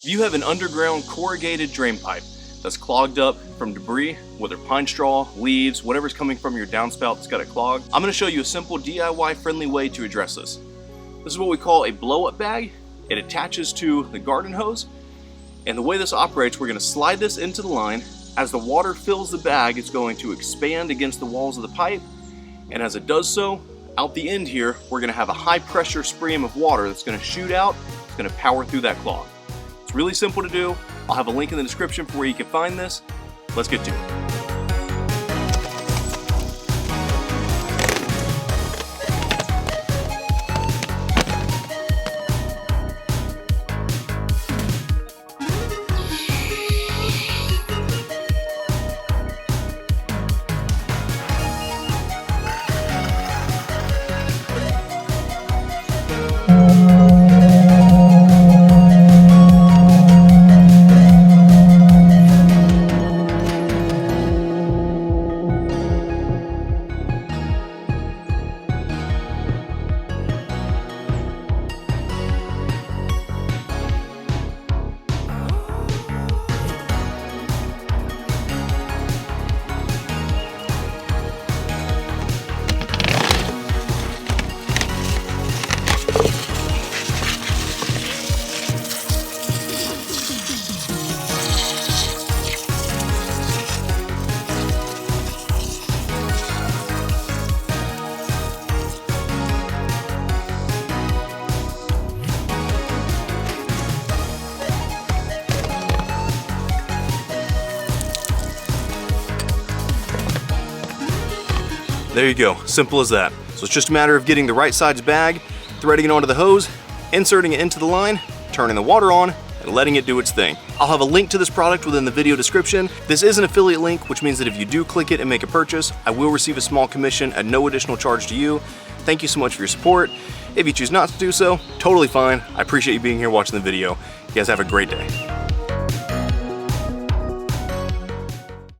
You have an underground corrugated drain pipe that's clogged up from debris, whether pine straw, leaves, whatever's coming from your downspout that's got it clogged. I'm going to show you a simple DIY friendly way to address this. This is what we call a blow-up bag. It attaches to the garden hose, and the way this operates, we're going to slide this into the line. As the water fills the bag, it's going to expand against the walls of the pipe, and as it does so, out the end here, we're going to have a high pressure stream of water that's going to shoot out. It's going to power through that clog. It's really simple to do. I'll have a link in the description for where you can find this. Let's get to it. There you go, simple as that. So it's just a matter of getting the right size bag, threading it onto the hose, inserting it into the line, turning the water on, and letting it do its thing. I'll have a link to this product within the video description. This is an affiliate link, which means that if you do click it and make a purchase, I will receive a small commission at no additional charge to you. Thank you so much for your support. If you choose not to do so, totally fine. I appreciate you being here watching the video. You guys have a great day.